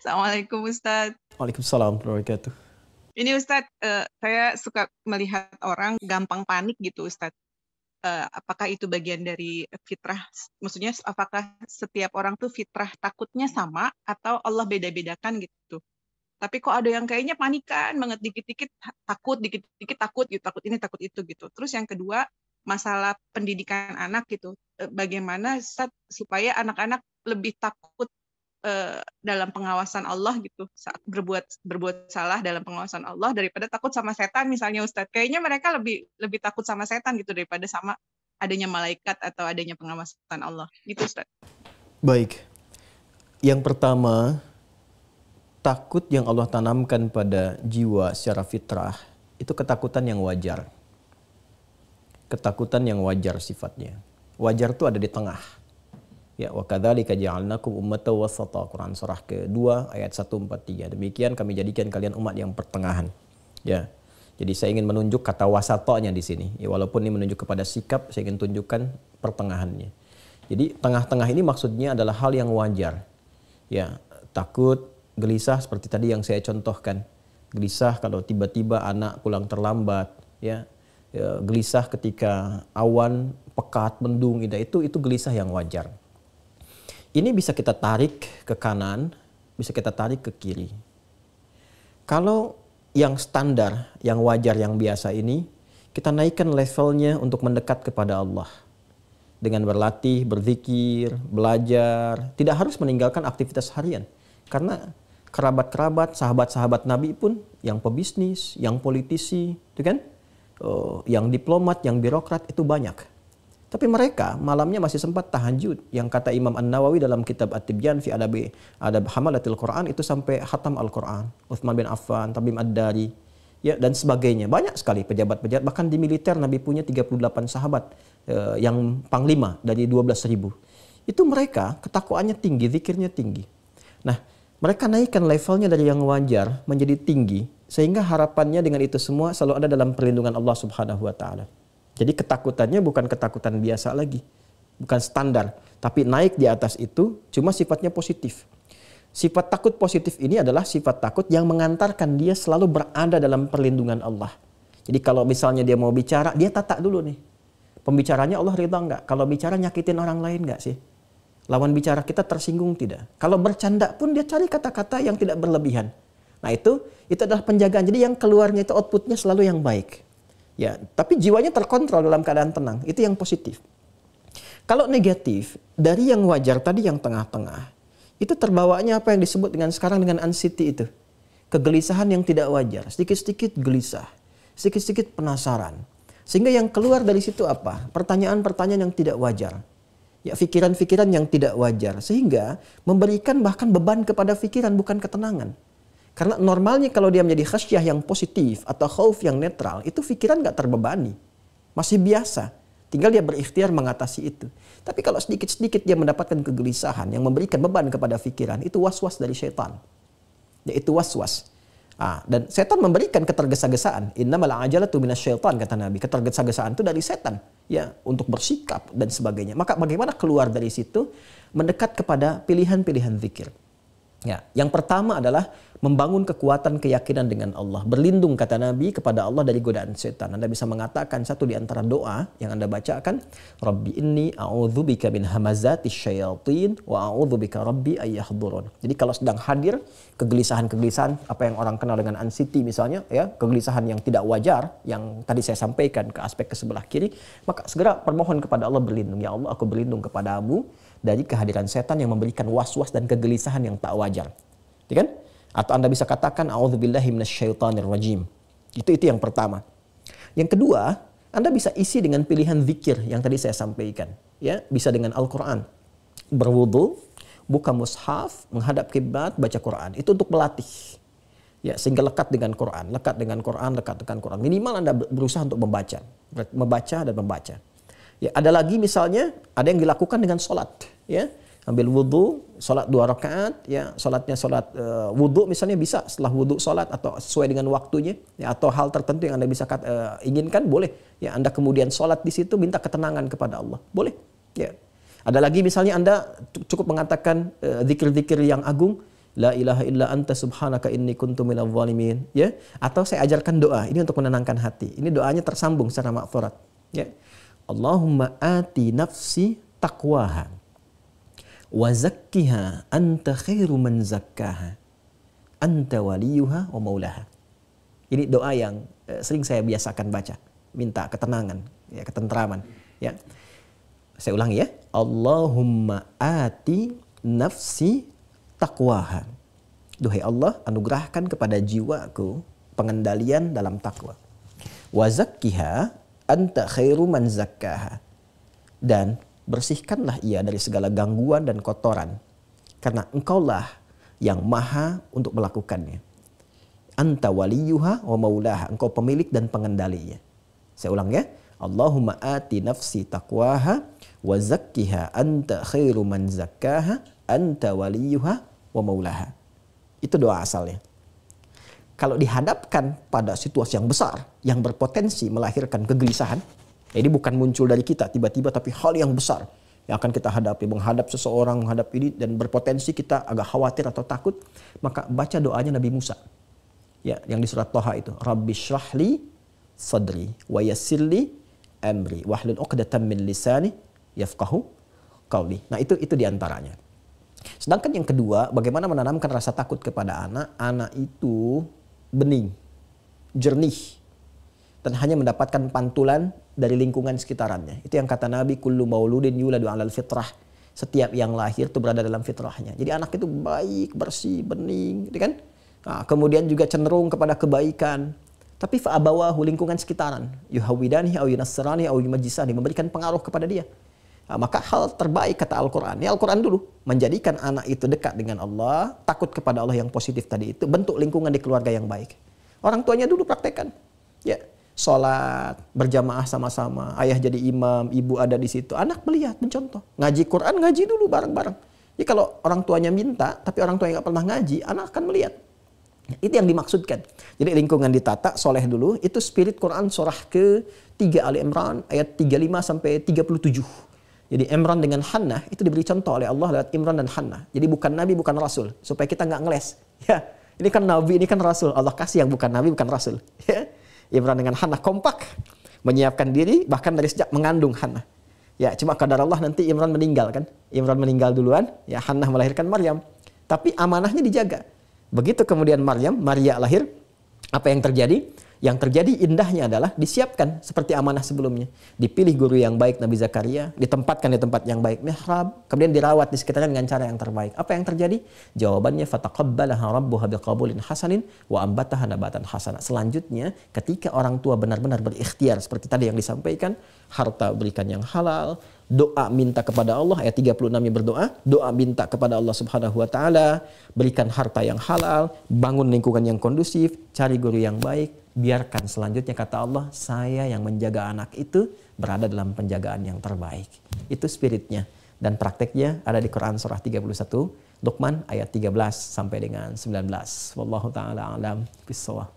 Assalamualaikum Ustadz. Waalaikumsalam warahmatullahi wabarakatuh. Ini Ustadz, saya suka melihat orang gampang panik gitu Ustadz. Apakah itu bagian dari fitrah? Maksudnya apakah setiap orang tuh fitrah takutnya sama atau Allah beda-bedakan gitu? Tapi kok ada yang kayaknya panikan banget, dikit-dikit takut, dikit-dikit takut gitu, takut ini, takut itu gitu. Terus yang kedua, masalah pendidikan anak gitu. Bagaimana Ustadz supaya anak-anak lebih takut dalam pengawasan Allah gitu, saat berbuat salah dalam pengawasan Allah daripada takut sama setan misalnya Ustadz. Kayaknya mereka lebih lebih takut sama setan gitu daripada sama adanya malaikat atau adanya pengawasan Allah gitu Ustadz. Baik. Yang pertama, takut yang Allah tanamkan pada jiwa secara fitrah itu ketakutan yang wajar. Ketakutan yang wajar sifatnya. Wajar itu ada di tengah. Ya, wa kadzalika ja'alnakum ummatan wasata. Quran surah ke-2 ayat 143. Demikian kami jadikan kalian umat yang pertengahan. Ya. Jadi saya ingin menunjuk kata wasatanya di sini. Ya, walaupun ini menunjuk kepada sikap, saya ingin tunjukkan pertengahannya. Jadi tengah-tengah ini maksudnya adalah hal yang wajar. Ya, takut, gelisah seperti tadi yang saya contohkan. Gelisah kalau tiba-tiba anak pulang terlambat, ya. Gelisah ketika awan pekat, mendung, itu gelisah yang wajar. Ini bisa kita tarik ke kanan, bisa kita tarik ke kiri. Kalau yang standar, yang wajar, yang biasa ini, kita naikkan levelnya untuk mendekat kepada Allah. Dengan berlatih, berzikir, belajar, tidak harus meninggalkan aktivitas harian. Karena kerabat-kerabat, sahabat-sahabat Nabi pun, yang pebisnis, yang politisi, itu kan? Yang diplomat, yang birokrat, itu banyak. Tapi mereka malamnya masih sempat tahajud. Yang kata Imam An-Nawawi dalam kitab At-Tibyan fi Adab Hamalatil Quran itu sampai khatam Al-Quran. Uthman bin Affan, Tamim Ad-Dari, ya, dan sebagainya. Banyak sekali pejabat-pejabat. Bahkan di militer Nabi punya 38 sahabat yang panglima dari 12.000. Itu mereka ketakwaannya tinggi, zikirnya tinggi. Nah, mereka naikkan levelnya dari yang wajar menjadi tinggi. Sehingga harapannya dengan itu semua selalu ada dalam perlindungan Allah Subhanahu wa Ta'ala. Jadi ketakutannya bukan ketakutan biasa lagi, bukan standar, tapi naik di atas itu, cuma sifatnya positif. Sifat takut positif ini adalah sifat takut yang mengantarkan dia selalu berada dalam perlindungan Allah. Jadi kalau misalnya dia mau bicara, dia tata dulu nih. Pembicaranya Allah ridha nggak? Kalau bicara nyakitin orang lain nggak sih? Lawan bicara kita tersinggung tidak? Kalau bercanda pun dia cari kata-kata yang tidak berlebihan. Nah itu adalah penjagaan. Jadi yang keluarnya itu outputnya selalu yang baik. Ya, tapi jiwanya terkontrol dalam keadaan tenang. Itu yang positif. Kalau negatif, dari yang wajar tadi yang tengah-tengah, itu terbawanya apa yang disebut dengan sekarang dengan anxiety itu. Kegelisahan yang tidak wajar. Sedikit-sedikit gelisah. Sedikit-sedikit penasaran. Sehingga yang keluar dari situ apa? Pertanyaan-pertanyaan yang tidak wajar. Ya, pikiran-pikiran yang tidak wajar. Sehingga memberikan bahkan beban kepada pikiran, bukan ketenangan. Karena normalnya kalau dia menjadi khasyah yang positif atau khauf yang netral, itu pikiran nggak terbebani. Masih biasa. Tinggal dia berikhtiar mengatasi itu. Tapi kalau sedikit-sedikit dia mendapatkan kegelisahan yang memberikan beban kepada pikiran, itu was-was dari syaitan. Yaitu was-was. Dan setan memberikan ketergesa-gesaan. Innamal ajalatu minasyaitan, kata Nabi. Ketergesa-gesaan itu dari setan. Ya, untuk bersikap dan sebagainya. Maka bagaimana keluar dari situ? Mendekat kepada pilihan-pilihan zikir. Ya, yang pertama adalah membangun kekuatan keyakinan dengan Allah. Berlindung, kata Nabi, kepada Allah dari godaan setan. Anda bisa mengatakan satu di antara doa yang Anda bacakan, Rabbi inni a'udzubika min hamazatis syayatin wa a'udzubika rabbi ayyahdurun. Jadi kalau sedang hadir kegelisahan-kegelisahan, apa yang orang kenal dengan anxiety misalnya, ya, kegelisahan yang tidak wajar, yang tadi saya sampaikan ke aspek ke sebelah kiri, maka segera permohon kepada Allah berlindung. Ya Allah, aku berlindung kepadamu dari kehadiran setan yang memberikan was-was dan kegelisahan yang tak wajar. Ya kan? Atau Anda bisa katakan a'udzubillahi minasyaitonir rajim. Itu yang pertama. Yang kedua, Anda bisa isi dengan pilihan zikir yang tadi saya sampaikan, ya, bisa dengan Al-Qur'an. Berwudu, buka mushaf, menghadap kiblat, baca Quran. Itu untuk melatih. Ya, sehingga lekat dengan Quran, lekat dengan Quran, lekat dengan Quran. Minimal Anda berusaha untuk membaca dan membaca. Ya, ada lagi misalnya ada yang dilakukan dengan sholat, ya. Ambil wudhu, sholat 2 rakaat, ya, sholatnya sholat wudhu misalnya bisa setelah wudhu sholat atau sesuai dengan waktunya, ya, atau hal tertentu yang Anda bisa inginkan, boleh. Ya, Anda kemudian sholat di situ minta ketenangan kepada Allah, boleh. Ya. Ada lagi misalnya Anda cukup mengatakan zikir-zikir yang agung, La ilaha illa anta subhanaka inni kuntu minadh dhalimin, ya. Atau saya ajarkan doa ini untuk menenangkan hati. Ini doanya tersambung secara ma'thurat, ya. Allahumma ati nafsi taqwaha wa zakkiha anta khairu man zakkaha anta waliyuha wa maulaha. Ini doa yang sering saya biasakan baca, minta ketenangan, ya, ketentraman, ya. Saya ulangi ya. Allahumma ati nafsi taqwaha. Duhai Allah, anugerahkan kepada jiwaku pengendalian dalam takwa. Wa zakkiha anta khairu man zakkaha. Dan bersihkanlah ia dari segala gangguan dan kotoran, karena engkaulah yang maha untuk melakukannya. Anta waliyuha wa maulaha. Engkau pemilik dan pengendalinya. Saya ulang ya. Allahumma ati nafsi taqwaha wa zakkiha anta khairu man zakkaha anta waliyuha wa maulaha. Itu doa asalnya. Kalau dihadapkan pada situasi yang besar yang berpotensi melahirkan kegelisahan, ini bukan muncul dari kita tiba-tiba, tapi hal yang besar yang akan kita hadapi, menghadap seseorang, menghadap ini, dan berpotensi kita agak khawatir atau takut, maka baca doanya Nabi Musa. Ya, yang di surat Thaha itu, Rabbi shrahli sadri wa yassirli amri wahlul 'uqdatam min lisani yafqahu qawli. Nah, itu diantaranya. Sedangkan yang kedua, bagaimana menanamkan rasa takut kepada anak. Anak itu bening, jernih, dan hanya mendapatkan pantulan dari lingkungan sekitarnya. Itu yang kata Nabi, kullu mauludin yuladu 'alal fitrah. Setiap yang lahir itu berada dalam fitrahnya. Jadi anak itu baik, bersih, bening, gitu kan? Nah, kemudian juga cenderung kepada kebaikan. Tapi fa'abawahu, lingkungan sekitaran, yuhawidani au yunassirani au yumajjisani, memberikan pengaruh kepada dia. Nah, maka hal terbaik kata Al-Quran, ya Al-Quran dulu, menjadikan anak itu dekat dengan Allah, takut kepada Allah yang positif tadi itu, bentuk lingkungan di keluarga yang baik. Orang tuanya dulu praktekkan, ya, sholat berjamaah sama-sama, ayah jadi imam, ibu ada di situ, anak melihat, mencontoh, ngaji Quran, ngaji dulu bareng-bareng. Jadi kalau orang tuanya minta, tapi orang tuanya nggak pernah ngaji, anak akan melihat. Itu yang dimaksudkan. Jadi lingkungan ditata, soleh dulu, itu spirit Quran surah ke-3 Ali Imran ayat 35 sampai 37. Jadi Imran dengan Hannah itu diberi contoh oleh Allah lewat Imran dan Hannah. Jadi bukan Nabi, bukan Rasul, supaya kita nggak ngeles. Ya, ini kan Nabi, ini kan Rasul. Allah kasih yang bukan Nabi, bukan Rasul. Ya. Imran dengan Hannah kompak menyiapkan diri bahkan dari sejak mengandung Hannah. Ya, cuma kadar Allah nanti Imran meninggal kan. Imran meninggal duluan, ya Hannah melahirkan Maryam. Tapi amanahnya dijaga. Begitu kemudian Maria lahir, apa yang terjadi? Yang terjadi indahnya adalah disiapkan seperti amanah sebelumnya. Dipilih guru yang baik Nabi Zakaria, ditempatkan di tempat yang baik mihrab, kemudian dirawat di sekitarnya dengan cara yang terbaik. Apa yang terjadi? Jawabannya fataqabbalaha rabbuha biqabulin hasanin wa ambataha nabatan hasana. Selanjutnya, ketika orang tua benar-benar berikhtiar seperti tadi yang disampaikan, harta berikan yang halal, doa minta kepada Allah, ayat 36-nya berdoa, doa minta kepada Allah Subhanahu wa taala, berikan harta yang halal, bangun lingkungan yang kondusif, cari guru yang baik. Biarkan selanjutnya kata Allah, saya yang menjaga anak itu berada dalam penjagaan yang terbaik. Itu spiritnya. Dan prakteknya ada di Quran surah 31, Luqman ayat 13 sampai dengan 19. Wallahu ta'ala alam bisawab.